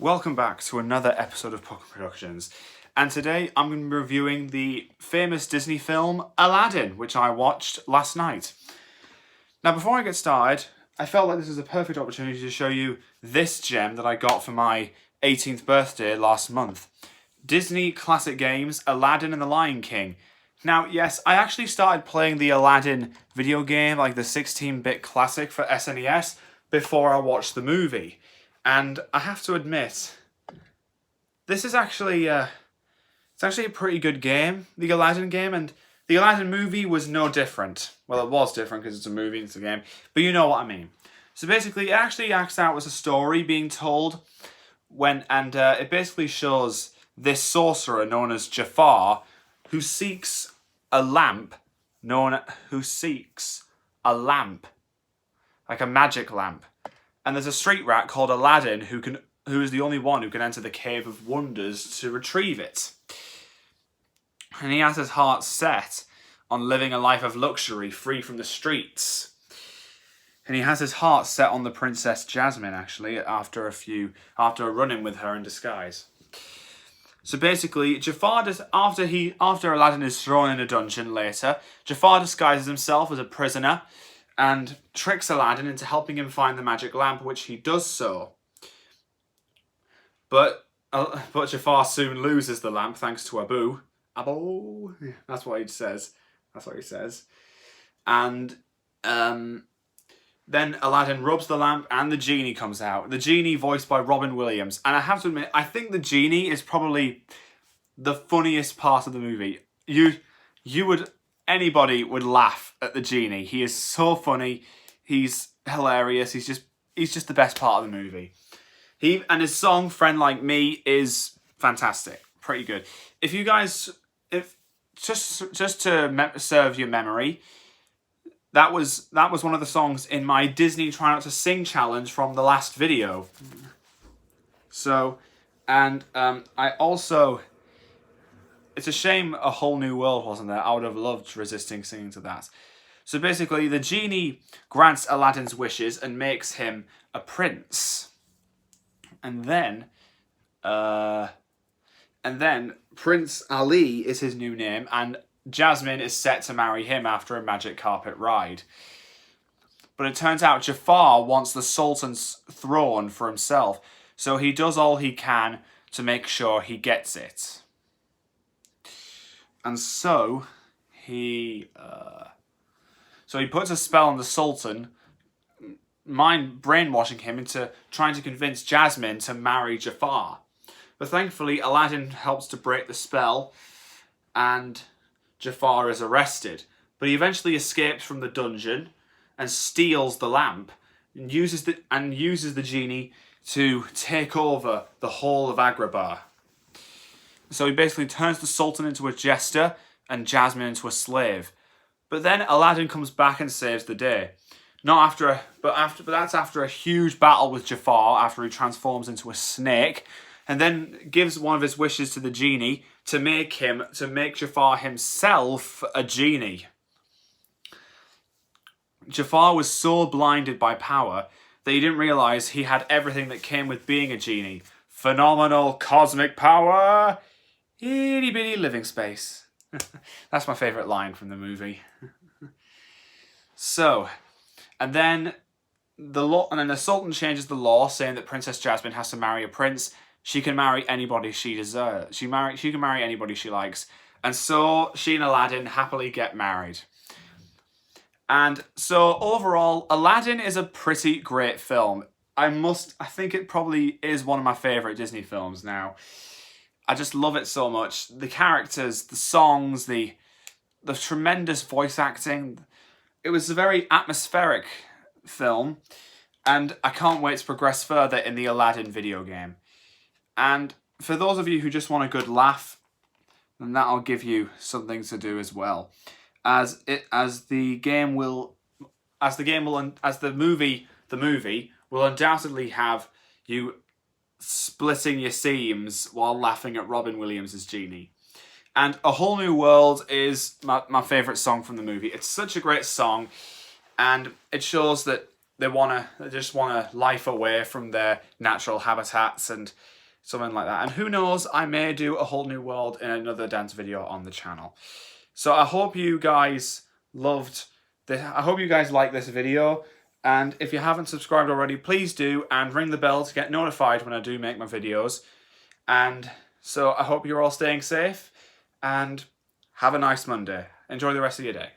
Welcome back to another episode of Pocket Productions, and today I'm going to be reviewing the famous Disney film Aladdin, which I watched last night. Now before I get started, I felt like this was a perfect opportunity to show you this gem that I got for my 18th birthday last month. Disney classic games Aladdin and the Lion King. Now yes, I actually started playing the Aladdin video game, like the 16-bit classic for SNES, before I watched the movie. And I have to admit, this is actually it's actually a pretty good game, the Aladdin game, and the Aladdin movie was no different. Well, it was different because it's a movie, it's a game, but you know what I mean. So basically, it actually acts out as a story being told it basically shows this sorcerer known as Jafar, who seeks a lamp, like a magic lamp. And there's a street rat called Aladdin who is the only one who can enter the Cave of Wonders to retrieve it. And he has his heart set on living a life of luxury, free from the streets. And he has his heart set on the Princess Jasmine, actually, after a run-in with her in disguise. So basically, after Aladdin is thrown in a dungeon later, Jafar disguises himself as a prisoner and tricks Aladdin into helping him find the magic lamp, which he does so. But Jafar soon loses the lamp thanks to Abu. Abu? Yeah, that's what he says. And then Aladdin rubs the lamp and the genie comes out. The genie voiced by Robin Williams. And I have to admit, I think the genie is probably the funniest part of the movie. Anybody would laugh at the genie. He is so funny. He's hilarious. He's just the best part of the movie. And his song "Friend Like Me" is fantastic. Pretty good. If just to serve your memory, that was one of the songs in my Disney Try Not to Sing challenge from the last video. So, and I also. It's a shame A Whole New World wasn't there. I would have loved resisting singing to that. So basically, the genie grants Aladdin's wishes and makes him a prince. And then Prince Ali is his new name, and Jasmine is set to marry him after a magic carpet ride. But it turns out Jafar wants the Sultan's throne for himself, so he does all he can to make sure he gets it. And so he puts a spell on the Sultan, brainwashing him into trying to convince Jasmine to marry Jafar. But thankfully, Aladdin helps to break the spell, and Jafar is arrested. But he eventually escapes from the dungeon and steals the lamp, and uses the genie to take over the whole of Agrabah. So he basically turns the Sultan into a jester and Jasmine into a slave. But then Aladdin comes back and saves the day. But that's after a huge battle with Jafar after he transforms into a snake, and then gives one of his wishes to the genie to make Jafar himself a genie. Jafar was so blinded by power that he didn't realize he had everything that came with being a genie. Phenomenal cosmic power! Itty bitty living space. That's my favourite line from the movie. And then the Sultan changes the law, saying that Princess Jasmine has to marry a prince. She can marry anybody she deserves. She can marry anybody she likes. And so she and Aladdin happily get married. And so overall, Aladdin is a pretty great film. I think it probably is one of my favourite Disney films now. I just love it so much. The characters, the songs, the tremendous voice acting. It was a very atmospheric film, and I can't wait to progress further in the Aladdin video game. And for those of you who just want a good laugh, then that'll give you something to do as well. As the movie will undoubtedly have you splitting your seams while laughing at Robin Williams' genie. And A Whole New World is my favourite song from the movie. It's such a great song, and it shows that they just want a life away from their natural habitats and something like that. And who knows, I may do a whole new world in another dance video on the channel. So I hope you guys loved this. I hope you guys like this video. And if you haven't subscribed already, please do, and ring the bell to get notified when I do make my videos. And so I hope you're all staying safe and have a nice Monday. Enjoy the rest of your day.